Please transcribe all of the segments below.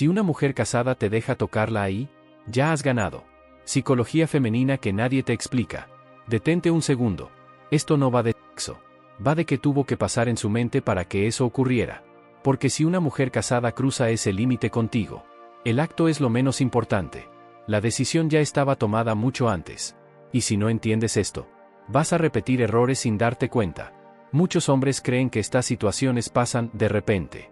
Si una mujer casada te deja tocarla ahí, ya has ganado. Psicología femenina que nadie te explica. Detente un segundo. Esto no va de sexo. Va de qué tuvo que pasar en su mente para que eso ocurriera. Porque si una mujer casada cruza ese límite contigo, el acto es lo menos importante. La decisión ya estaba tomada mucho antes. Y si no entiendes esto, vas a repetir errores sin darte cuenta. Muchos hombres creen que estas situaciones pasan de repente.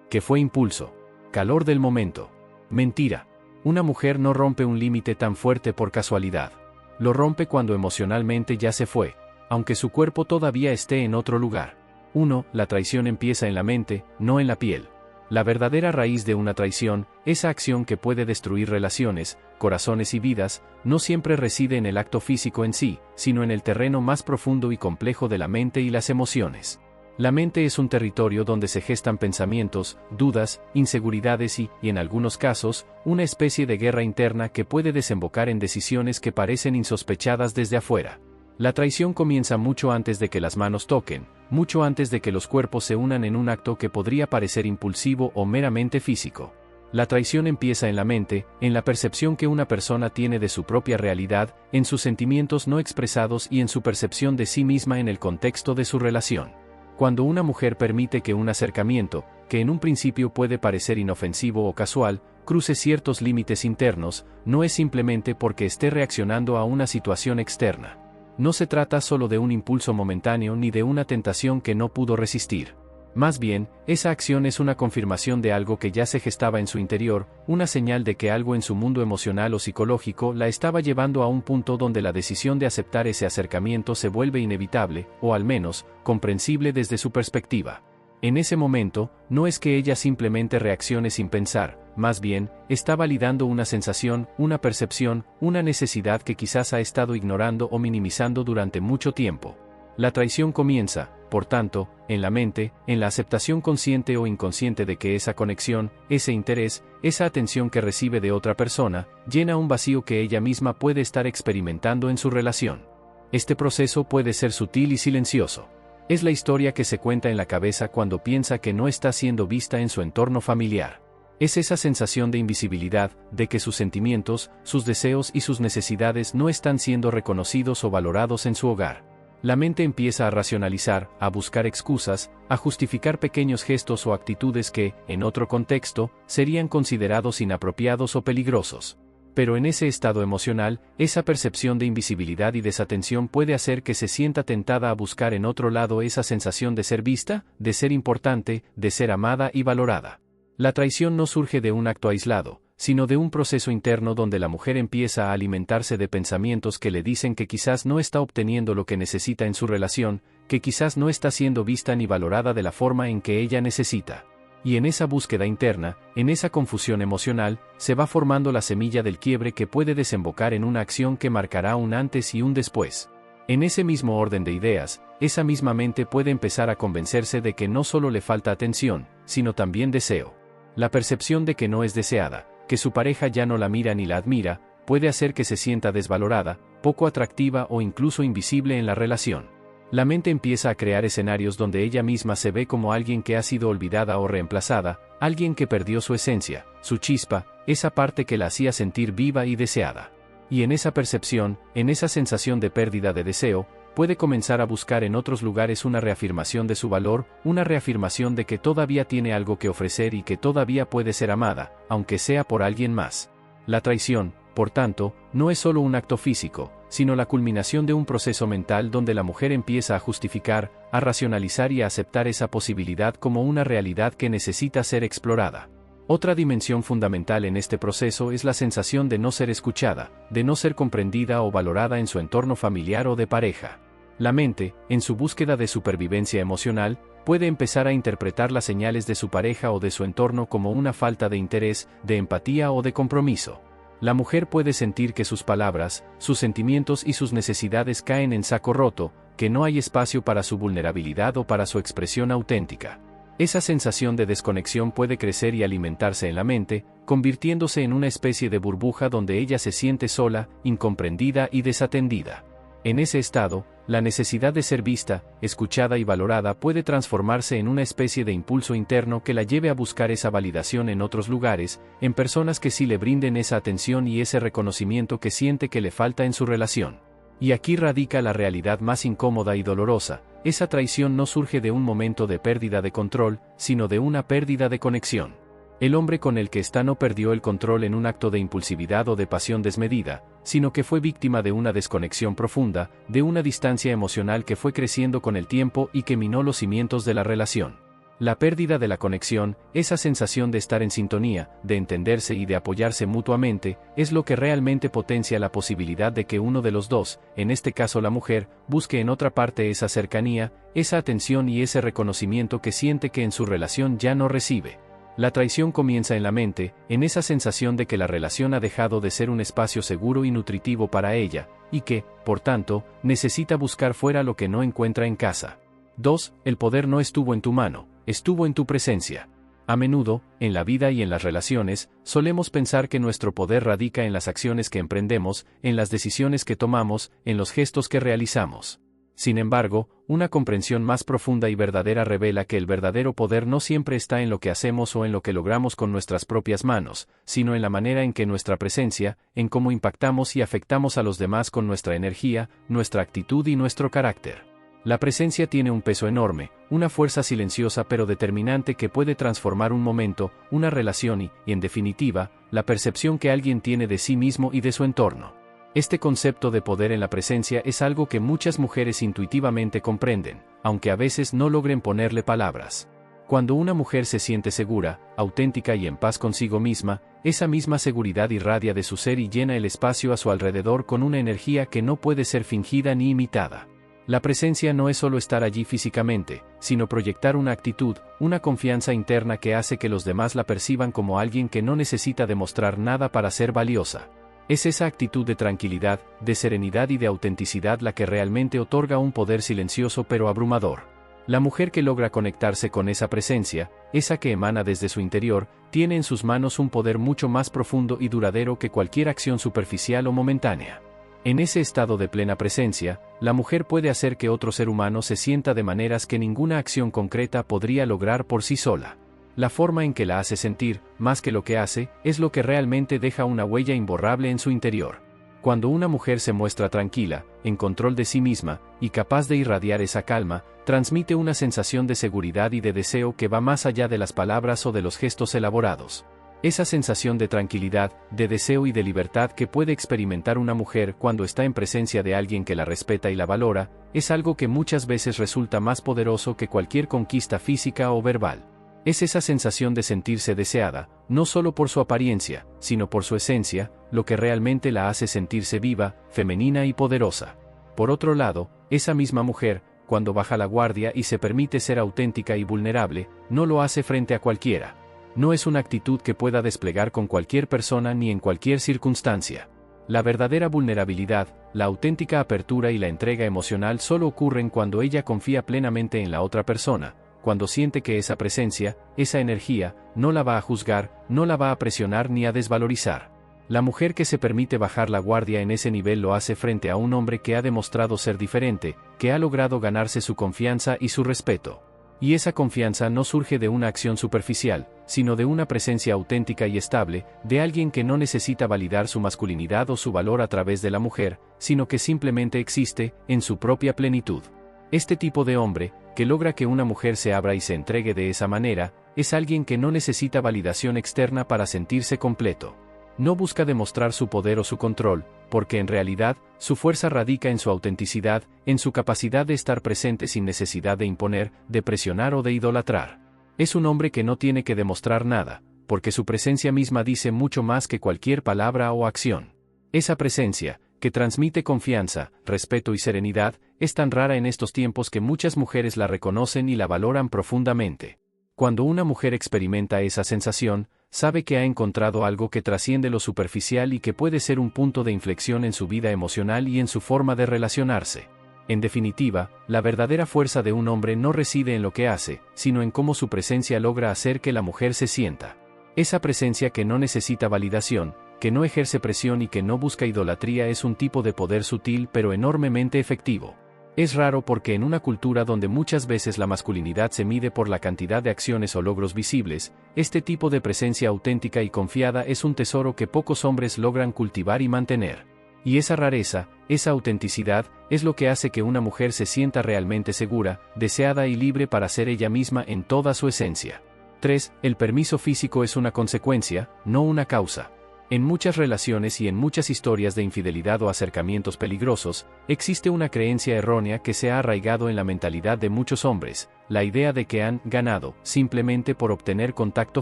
Que fue impulso. Calor del momento. Mentira. Una mujer no rompe un límite tan fuerte por casualidad. Lo rompe cuando emocionalmente ya se fue, aunque su cuerpo todavía esté en otro lugar. 1. La traición empieza en la mente, no en la piel. La verdadera raíz de una traición, esa acción que puede destruir relaciones, corazones y vidas, no siempre reside en el acto físico en sí, sino en el terreno más profundo y complejo de la mente y las emociones. La mente es un territorio donde se gestan pensamientos, dudas, inseguridades y, en algunos casos, una especie de guerra interna que puede desembocar en decisiones que parecen insospechadas desde afuera. La traición comienza mucho antes de que las manos toquen, mucho antes de que los cuerpos se unan en un acto que podría parecer impulsivo o meramente físico. La traición empieza en la mente, en la percepción que una persona tiene de su propia realidad, en sus sentimientos no expresados y en su percepción de sí misma en el contexto de su relación. Cuando una mujer permite que un acercamiento, que en un principio puede parecer inofensivo o casual, cruce ciertos límites internos, no es simplemente porque esté reaccionando a una situación externa. No se trata solo de un impulso momentáneo ni de una tentación que no pudo resistir. Más bien, esa acción es una confirmación de algo que ya se gestaba en su interior, una señal de que algo en su mundo emocional o psicológico la estaba llevando a un punto donde la decisión de aceptar ese acercamiento se vuelve inevitable, o al menos, comprensible desde su perspectiva. En ese momento, no es que ella simplemente reaccione sin pensar, más bien, está validando una sensación, una percepción, una necesidad que quizás ha estado ignorando o minimizando durante mucho tiempo. La traición comienza, por tanto, en la mente, en la aceptación consciente o inconsciente de que esa conexión, ese interés, esa atención que recibe de otra persona, llena un vacío que ella misma puede estar experimentando en su relación. Este proceso puede ser sutil y silencioso. Es la historia que se cuenta en la cabeza cuando piensa que no está siendo vista en su entorno familiar. Es esa sensación de invisibilidad, de que sus sentimientos, sus deseos y sus necesidades no están siendo reconocidos o valorados en su hogar. La mente empieza a racionalizar, a buscar excusas, a justificar pequeños gestos o actitudes que, en otro contexto, serían considerados inapropiados o peligrosos. Pero en ese estado emocional, esa percepción de invisibilidad y desatención puede hacer que se sienta tentada a buscar en otro lado esa sensación de ser vista, de ser importante, de ser amada y valorada. La traición no surge de un acto aislado, sino de un proceso interno donde la mujer empieza a alimentarse de pensamientos que le dicen que quizás no está obteniendo lo que necesita en su relación, que quizás no está siendo vista ni valorada de la forma en que ella necesita. Y en esa búsqueda interna, en esa confusión emocional, se va formando la semilla del quiebre que puede desembocar en una acción que marcará un antes y un después. En ese mismo orden de ideas, esa misma mente puede empezar a convencerse de que no solo le falta atención, sino también deseo. La percepción de que no es deseada, que su pareja ya no la mira ni la admira, puede hacer que se sienta desvalorada, poco atractiva o incluso invisible en la relación. La mente empieza a crear escenarios donde ella misma se ve como alguien que ha sido olvidada o reemplazada, alguien que perdió su esencia, su chispa, esa parte que la hacía sentir viva y deseada. Y en esa percepción, en esa sensación de pérdida de deseo, puede comenzar a buscar en otros lugares una reafirmación de su valor, una reafirmación de que todavía tiene algo que ofrecer y que todavía puede ser amada, aunque sea por alguien más. La traición, por tanto, no es solo un acto físico, sino la culminación de un proceso mental donde la mujer empieza a justificar, a racionalizar y a aceptar esa posibilidad como una realidad que necesita ser explorada. Otra dimensión fundamental en este proceso es la sensación de no ser escuchada, de no ser comprendida o valorada en su entorno familiar o de pareja. La mente, en su búsqueda de supervivencia emocional, puede empezar a interpretar las señales de su pareja o de su entorno como una falta de interés, de empatía o de compromiso. La mujer puede sentir que sus palabras, sus sentimientos y sus necesidades caen en saco roto, que no hay espacio para su vulnerabilidad o para su expresión auténtica. Esa sensación de desconexión puede crecer y alimentarse en la mente, convirtiéndose en una especie de burbuja donde ella se siente sola, incomprendida y desatendida. En ese estado, La necesidad de ser vista, escuchada y valorada puede transformarse en una especie de impulso interno que la lleve a buscar esa validación en otros lugares, en personas que sí le brinden esa atención y ese reconocimiento que siente que le falta en su relación. Y aquí radica la realidad más incómoda y dolorosa: esa traición no surge de un momento de pérdida de control, sino de una pérdida de conexión. El hombre con el que está no perdió el control en un acto de impulsividad o de pasión desmedida, sino que fue víctima de una desconexión profunda, de una distancia emocional que fue creciendo con el tiempo y que minó los cimientos de la relación. La pérdida de la conexión, esa sensación de estar en sintonía, de entenderse y de apoyarse mutuamente, es lo que realmente potencia la posibilidad de que uno de los dos, en este caso la mujer, busque en otra parte esa cercanía, esa atención y ese reconocimiento que siente que en su relación ya no recibe. La traición comienza en la mente, en esa sensación de que la relación ha dejado de ser un espacio seguro y nutritivo para ella, y que, por tanto, necesita buscar fuera lo que no encuentra en casa. 2. El poder no estuvo en tu mano, estuvo en tu presencia. A menudo, en la vida y en las relaciones, solemos pensar que nuestro poder radica en las acciones que emprendemos, en las decisiones que tomamos, en los gestos que realizamos. Sin embargo, una comprensión más profunda y verdadera revela que el verdadero poder no siempre está en lo que hacemos o en lo que logramos con nuestras propias manos, sino en la manera en que nuestra presencia, en cómo impactamos y afectamos a los demás con nuestra energía, nuestra actitud y nuestro carácter. La presencia tiene un peso enorme, una fuerza silenciosa pero determinante que puede transformar un momento, una relación y, en definitiva, la percepción que alguien tiene de sí mismo y de su entorno. Este concepto de poder en la presencia es algo que muchas mujeres intuitivamente comprenden, aunque a veces no logren ponerle palabras. Cuando una mujer se siente segura, auténtica y en paz consigo misma, esa misma seguridad irradia de su ser y llena el espacio a su alrededor con una energía que no puede ser fingida ni imitada. La presencia no es solo estar allí físicamente, sino proyectar una actitud, una confianza interna que hace que los demás la perciban como alguien que no necesita demostrar nada para ser valiosa. Es esa actitud de tranquilidad, de serenidad y de autenticidad la que realmente otorga un poder silencioso pero abrumador. La mujer que logra conectarse con esa presencia, esa que emana desde su interior, tiene en sus manos un poder mucho más profundo y duradero que cualquier acción superficial o momentánea. En ese estado de plena presencia, la mujer puede hacer que otro ser humano se sienta de maneras que ninguna acción concreta podría lograr por sí sola. La forma en que la hace sentir, más que lo que hace, es lo que realmente deja una huella imborrable en su interior. Cuando una mujer se muestra tranquila, en control de sí misma, y capaz de irradiar esa calma, transmite una sensación de seguridad y de deseo que va más allá de las palabras o de los gestos elaborados. Esa sensación de tranquilidad, de deseo y de libertad que puede experimentar una mujer cuando está en presencia de alguien que la respeta y la valora, es algo que muchas veces resulta más poderoso que cualquier conquista física o verbal. Es esa sensación de sentirse deseada, no solo por su apariencia, sino por su esencia, lo que realmente la hace sentirse viva, femenina y poderosa. Por otro lado, esa misma mujer, cuando baja la guardia y se permite ser auténtica y vulnerable, no lo hace frente a cualquiera. No es una actitud que pueda desplegar con cualquier persona ni en cualquier circunstancia. La verdadera vulnerabilidad, la auténtica apertura y la entrega emocional solo ocurren cuando ella confía plenamente en la otra persona, cuando siente que esa presencia, esa energía, no la va a juzgar, no la va a presionar ni a desvalorizar. La mujer que se permite bajar la guardia en ese nivel lo hace frente a un hombre que ha demostrado ser diferente, que ha logrado ganarse su confianza y su respeto. Y esa confianza no surge de una acción superficial, sino de una presencia auténtica y estable, de alguien que no necesita validar su masculinidad o su valor a través de la mujer, sino que simplemente existe, en su propia plenitud. Este tipo de hombre, que logra que una mujer se abra y se entregue de esa manera, es alguien que no necesita validación externa para sentirse completo. No busca demostrar su poder o su control, porque en realidad, su fuerza radica en su autenticidad, en su capacidad de estar presente sin necesidad de imponer, de presionar o de idolatrar. Es un hombre que no tiene que demostrar nada, porque su presencia misma dice mucho más que cualquier palabra o acción. Esa presencia, que transmite confianza, respeto y serenidad, es tan rara en estos tiempos que muchas mujeres la reconocen y la valoran profundamente. Cuando una mujer experimenta esa sensación, sabe que ha encontrado algo que trasciende lo superficial y que puede ser un punto de inflexión en su vida emocional y en su forma de relacionarse. En definitiva, la verdadera fuerza de un hombre no reside en lo que hace, sino en cómo su presencia logra hacer que la mujer se sienta. Esa presencia que no necesita validación, que no ejerce presión y que no busca idolatría es un tipo de poder sutil pero enormemente efectivo. Es raro porque en una cultura donde muchas veces la masculinidad se mide por la cantidad de acciones o logros visibles, este tipo de presencia auténtica y confiada es un tesoro que pocos hombres logran cultivar y mantener. Y esa rareza, esa autenticidad, es lo que hace que una mujer se sienta realmente segura, deseada y libre para ser ella misma en toda su esencia. 3. El permiso físico es una consecuencia, no una causa. En muchas relaciones y en muchas historias de infidelidad o acercamientos peligrosos, existe una creencia errónea que se ha arraigado en la mentalidad de muchos hombres, la idea de que han ganado simplemente por obtener contacto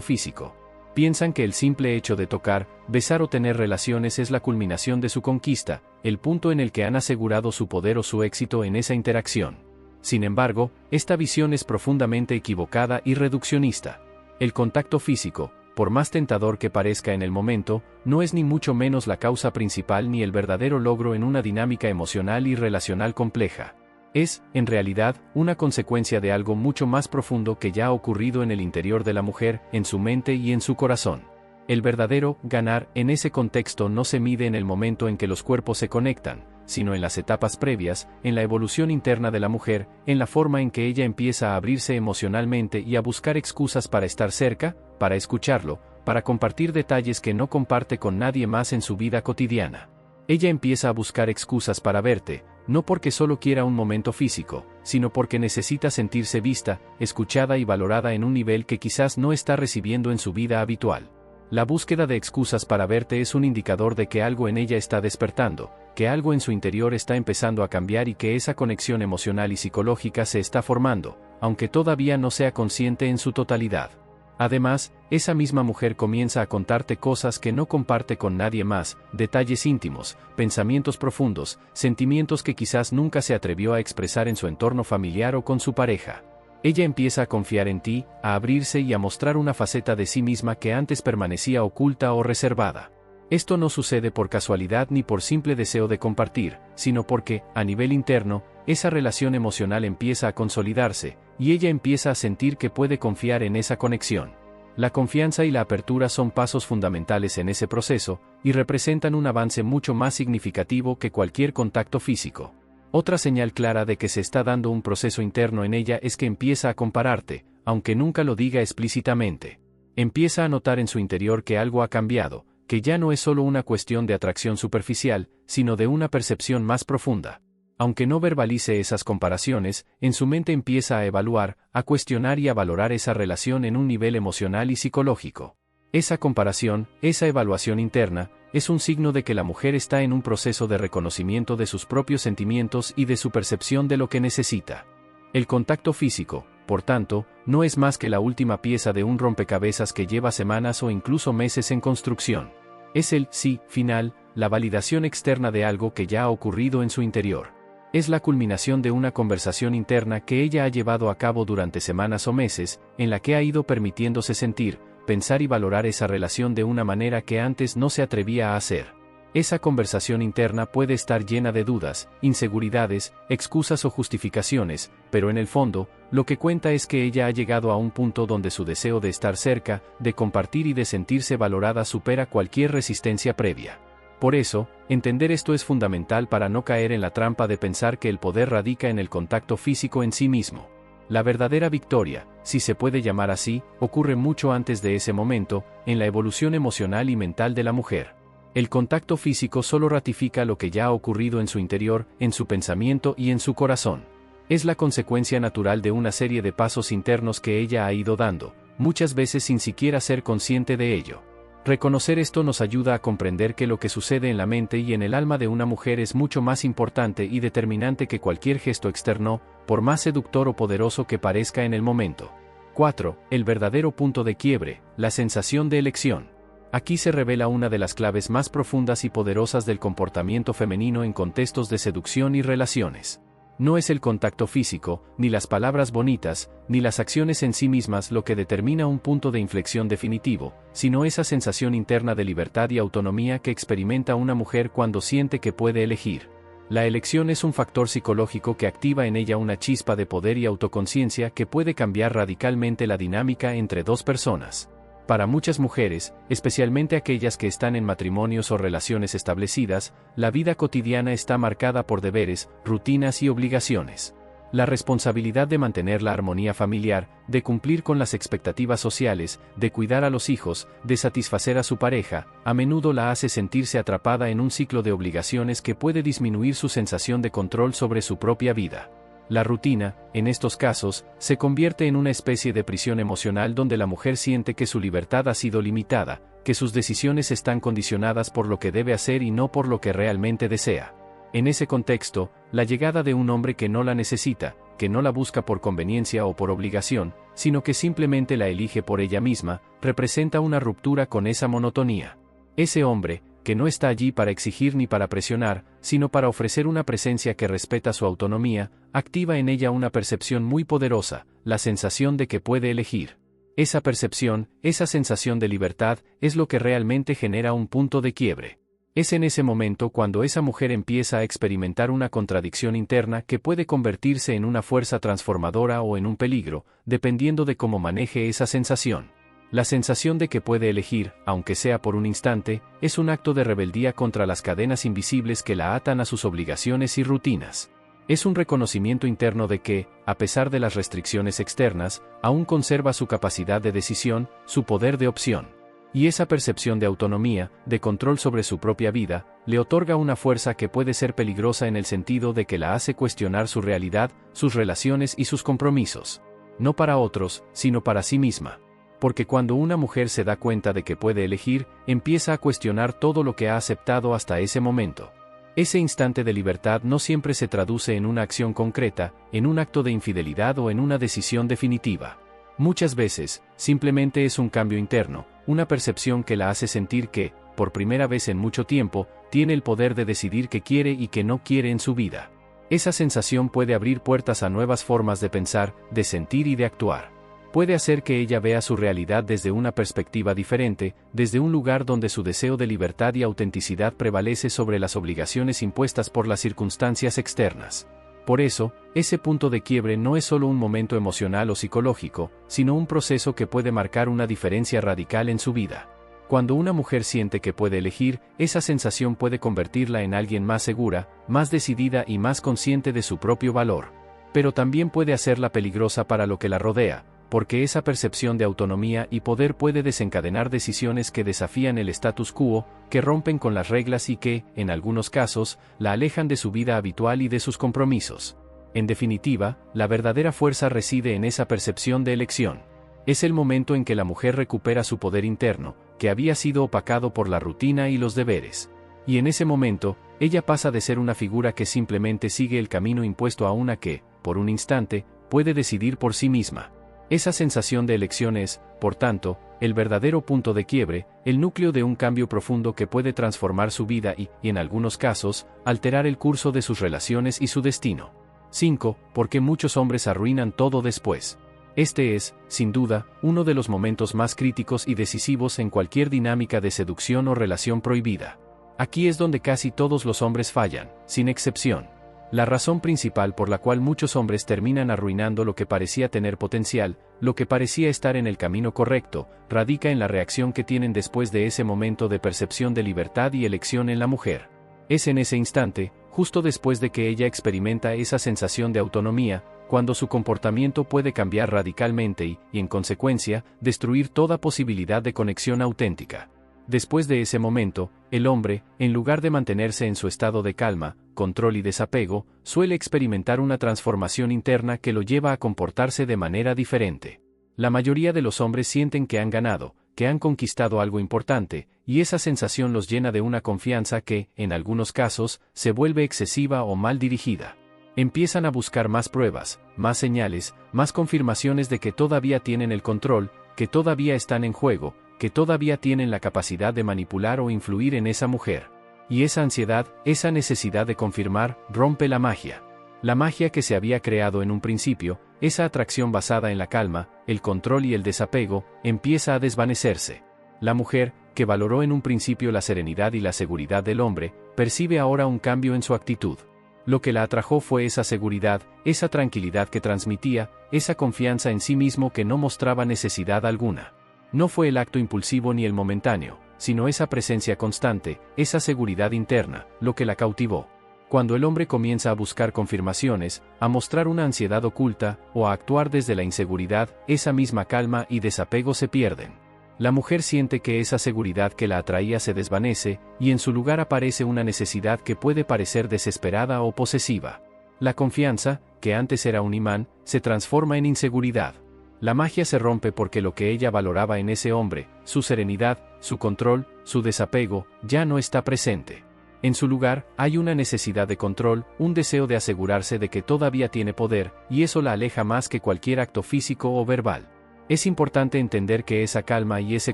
físico. Piensan que el simple hecho de tocar, besar o tener relaciones es la culminación de su conquista, el punto en el que han asegurado su poder o su éxito en esa interacción. Sin embargo, esta visión es profundamente equivocada y reduccionista. El contacto físico, por más tentador que parezca en el momento, no es ni mucho menos la causa principal ni el verdadero logro en una dinámica emocional y relacional compleja. Es, en realidad, una consecuencia de algo mucho más profundo que ya ha ocurrido en el interior de la mujer, en su mente y en su corazón. El verdadero ganar en ese contexto no se mide en el momento en que los cuerpos se conectan, sino en las etapas previas, en la evolución interna de la mujer, en la forma en que ella empieza a abrirse emocionalmente y a buscar excusas para estar cerca, para escucharlo, para compartir detalles que no comparte con nadie más en su vida cotidiana. Ella empieza a buscar excusas para verte, no porque solo quiera un momento físico, sino porque necesita sentirse vista, escuchada y valorada en un nivel que quizás no está recibiendo en su vida habitual. La búsqueda de excusas para verte es un indicador de que algo en ella está despertando, que algo en su interior está empezando a cambiar y que esa conexión emocional y psicológica se está formando, aunque todavía no sea consciente en su totalidad. Además, esa misma mujer comienza a contarte cosas que no comparte con nadie más, detalles íntimos, pensamientos profundos, sentimientos que quizás nunca se atrevió a expresar en su entorno familiar o con su pareja. Ella empieza a confiar en ti, a abrirse y a mostrar una faceta de sí misma que antes permanecía oculta o reservada. Esto no sucede por casualidad ni por simple deseo de compartir, sino porque, a nivel interno, esa relación emocional empieza a consolidarse, y ella empieza a sentir que puede confiar en esa conexión. La confianza y la apertura son pasos fundamentales en ese proceso, y representan un avance mucho más significativo que cualquier contacto físico. Otra señal clara de que se está dando un proceso interno en ella es que empieza a compararte, aunque nunca lo diga explícitamente. Empieza a notar en su interior que algo ha cambiado, que ya no es solo una cuestión de atracción superficial, sino de una percepción más profunda. Aunque no verbalice esas comparaciones, en su mente empieza a evaluar, a cuestionar y a valorar esa relación en un nivel emocional y psicológico. Esa comparación, esa evaluación interna, es un signo de que la mujer está en un proceso de reconocimiento de sus propios sentimientos y de su percepción de lo que necesita. El contacto físico, por tanto, no es más que la última pieza de un rompecabezas que lleva semanas o incluso meses en construcción. Es el sí final, la validación externa de algo que ya ha ocurrido en su interior. Es la culminación de una conversación interna que ella ha llevado a cabo durante semanas o meses, en la que ha ido permitiéndose sentir, pensar y valorar esa relación de una manera que antes no se atrevía a hacer. Esa conversación interna puede estar llena de dudas, inseguridades, excusas o justificaciones, pero en el fondo, lo que cuenta es que ella ha llegado a un punto donde su deseo de estar cerca, de compartir y de sentirse valorada supera cualquier resistencia previa. Por eso, entender esto es fundamental para no caer en la trampa de pensar que el poder radica en el contacto físico en sí mismo. La verdadera victoria, si se puede llamar así, ocurre mucho antes de ese momento, en la evolución emocional y mental de la mujer. El contacto físico solo ratifica lo que ya ha ocurrido en su interior, en su pensamiento y en su corazón. Es la consecuencia natural de una serie de pasos internos que ella ha ido dando, muchas veces sin siquiera ser consciente de ello. Reconocer esto nos ayuda a comprender que lo que sucede en la mente y en el alma de una mujer es mucho más importante y determinante que cualquier gesto externo, por más seductor o poderoso que parezca en el momento. 4. El verdadero punto de quiebre, la sensación de elección. Aquí se revela una de las claves más profundas y poderosas del comportamiento femenino en contextos de seducción y relaciones. No es el contacto físico, ni las palabras bonitas, ni las acciones en sí mismas lo que determina un punto de inflexión definitivo, sino esa sensación interna de libertad y autonomía que experimenta una mujer cuando siente que puede elegir. La elección es un factor psicológico que activa en ella una chispa de poder y autoconciencia que puede cambiar radicalmente la dinámica entre dos personas. Para muchas mujeres, especialmente aquellas que están en matrimonios o relaciones establecidas, la vida cotidiana está marcada por deberes, rutinas y obligaciones. La responsabilidad de mantener la armonía familiar, de cumplir con las expectativas sociales, de cuidar a los hijos, de satisfacer a su pareja, a menudo la hace sentirse atrapada en un ciclo de obligaciones que puede disminuir su sensación de control sobre su propia vida. La rutina, en estos casos, se convierte en una especie de prisión emocional donde la mujer siente que su libertad ha sido limitada, que sus decisiones están condicionadas por lo que debe hacer y no por lo que realmente desea. En ese contexto, la llegada de un hombre que no la necesita, que no la busca por conveniencia o por obligación, sino que simplemente la elige por ella misma, representa una ruptura con esa monotonía. Ese hombre, que no está allí para exigir ni para presionar, sino para ofrecer una presencia que respeta su autonomía, activa en ella una percepción muy poderosa, la sensación de que puede elegir. Esa percepción, esa sensación de libertad, es lo que realmente genera un punto de quiebre. Es en ese momento cuando esa mujer empieza a experimentar una contradicción interna que puede convertirse en una fuerza transformadora o en un peligro, dependiendo de cómo maneje esa sensación. La sensación de que puede elegir, aunque sea por un instante, es un acto de rebeldía contra las cadenas invisibles que la atan a sus obligaciones y rutinas. Es un reconocimiento interno de que, a pesar de las restricciones externas, aún conserva su capacidad de decisión, su poder de opción. Y esa percepción de autonomía, de control sobre su propia vida, le otorga una fuerza que puede ser peligrosa en el sentido de que la hace cuestionar su realidad, sus relaciones y sus compromisos. No para otros, sino para sí misma. Porque cuando una mujer se da cuenta de que puede elegir, empieza a cuestionar todo lo que ha aceptado hasta ese momento. Ese instante de libertad no siempre se traduce en una acción concreta, en un acto de infidelidad o en una decisión definitiva. Muchas veces, simplemente es un cambio interno, una percepción que la hace sentir que, por primera vez en mucho tiempo, tiene el poder de decidir qué quiere y qué no quiere en su vida. Esa sensación puede abrir puertas a nuevas formas de pensar, de sentir y de actuar. Puede hacer que ella vea su realidad desde una perspectiva diferente, desde un lugar donde su deseo de libertad y autenticidad prevalece sobre las obligaciones impuestas por las circunstancias externas. Por eso, ese punto de quiebre no es solo un momento emocional o psicológico, sino un proceso que puede marcar una diferencia radical en su vida. Cuando una mujer siente que puede elegir, esa sensación puede convertirla en alguien más segura, más decidida y más consciente de su propio valor. Pero también puede hacerla peligrosa para lo que la rodea, porque esa percepción de autonomía y poder puede desencadenar decisiones que desafían el status quo, que rompen con las reglas y que, en algunos casos, la alejan de su vida habitual y de sus compromisos. En definitiva, la verdadera fuerza reside en esa percepción de elección. Es el momento en que la mujer recupera su poder interno, que había sido opacado por la rutina y los deberes. Y en ese momento, ella pasa de ser una figura que simplemente sigue el camino impuesto a una que, por un instante, puede decidir por sí misma. Esa sensación de elección es, por tanto, el verdadero punto de quiebre, el núcleo de un cambio profundo que puede transformar su vida y, en algunos casos, alterar el curso de sus relaciones y su destino. 5. ¿Por qué muchos hombres arruinan todo después? Este es, sin duda, uno de los momentos más críticos y decisivos en cualquier dinámica de seducción o relación prohibida. Aquí es donde casi todos los hombres fallan, sin excepción. La razón principal por la cual muchos hombres terminan arruinando lo que parecía tener potencial, lo que parecía estar en el camino correcto, radica en la reacción que tienen después de ese momento de percepción de libertad y elección en la mujer. Es en ese instante, justo después de que ella experimenta esa sensación de autonomía, cuando su comportamiento puede cambiar radicalmente y, en consecuencia, destruir toda posibilidad de conexión auténtica. Después de ese momento, el hombre, en lugar de mantenerse en su estado de calma, control y desapego, suele experimentar una transformación interna que lo lleva a comportarse de manera diferente. La mayoría de los hombres sienten que han ganado, que han conquistado algo importante, y esa sensación los llena de una confianza que, en algunos casos, se vuelve excesiva o mal dirigida. Empiezan a buscar más pruebas, más señales, más confirmaciones de que todavía tienen el control, que todavía están en juego, que todavía tienen la capacidad de manipular o influir en esa mujer. Y esa ansiedad, esa necesidad de confirmar, rompe la magia. La magia que se había creado en un principio, esa atracción basada en la calma, el control y el desapego, empieza a desvanecerse. La mujer, que valoró en un principio la serenidad y la seguridad del hombre, percibe ahora un cambio en su actitud. Lo que la atrajo fue esa seguridad, esa tranquilidad que transmitía, esa confianza en sí mismo que no mostraba necesidad alguna. No fue el acto impulsivo ni el momentáneo, sino esa presencia constante, esa seguridad interna, lo que la cautivó. Cuando el hombre comienza a buscar confirmaciones, a mostrar una ansiedad oculta, o a actuar desde la inseguridad, esa misma calma y desapego se pierden. La mujer siente que esa seguridad que la atraía se desvanece, y en su lugar aparece una necesidad que puede parecer desesperada o posesiva. La confianza, que antes era un imán, se transforma en inseguridad. La magia se rompe porque lo que ella valoraba en ese hombre, su serenidad, su control, su desapego, ya no está presente. En su lugar, hay una necesidad de control, un deseo de asegurarse de que todavía tiene poder, y eso la aleja más que cualquier acto físico o verbal. Es importante entender que esa calma y ese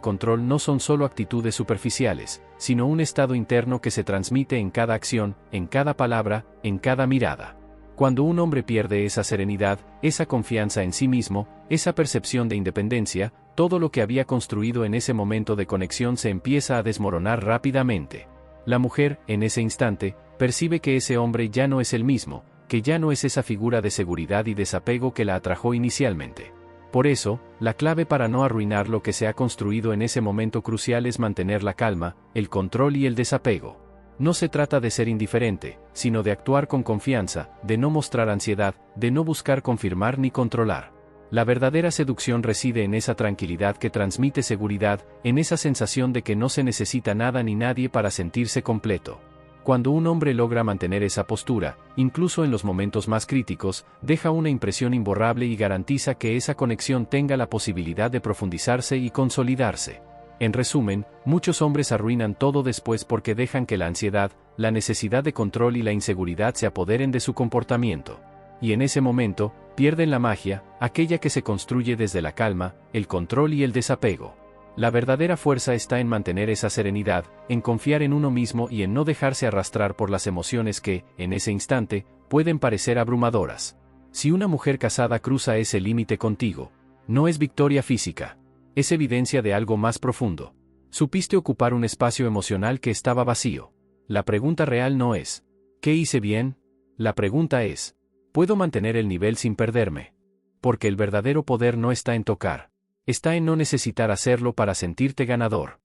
control no son solo actitudes superficiales, sino un estado interno que se transmite en cada acción, en cada palabra, en cada mirada. Cuando un hombre pierde esa serenidad, esa confianza en sí mismo, esa percepción de independencia, todo lo que había construido en ese momento de conexión se empieza a desmoronar rápidamente. La mujer, en ese instante, percibe que ese hombre ya no es el mismo, que ya no es esa figura de seguridad y desapego que la atrajo inicialmente. Por eso, la clave para no arruinar lo que se ha construido en ese momento crucial es mantener la calma, el control y el desapego. No se trata de ser indiferente, sino de actuar con confianza, de no mostrar ansiedad, de no buscar confirmar ni controlar. La verdadera seducción reside en esa tranquilidad que transmite seguridad, en esa sensación de que no se necesita nada ni nadie para sentirse completo. Cuando un hombre logra mantener esa postura, incluso en los momentos más críticos, deja una impresión imborrable y garantiza que esa conexión tenga la posibilidad de profundizarse y consolidarse. En resumen, muchos hombres arruinan todo después porque dejan que la ansiedad, la necesidad de control y la inseguridad se apoderen de su comportamiento. Y en ese momento, pierden la magia, aquella que se construye desde la calma, el control y el desapego. La verdadera fuerza está en mantener esa serenidad, en confiar en uno mismo y en no dejarse arrastrar por las emociones que, en ese instante, pueden parecer abrumadoras. Si una mujer casada cruza ese límite contigo, no es victoria física. Es evidencia de algo más profundo. Supiste ocupar un espacio emocional que estaba vacío. La pregunta real no es, ¿qué hice bien? La pregunta es, ¿puedo mantener el nivel sin perderme? Porque el verdadero poder no está en tocar. Está en no necesitar hacerlo para sentirte ganador.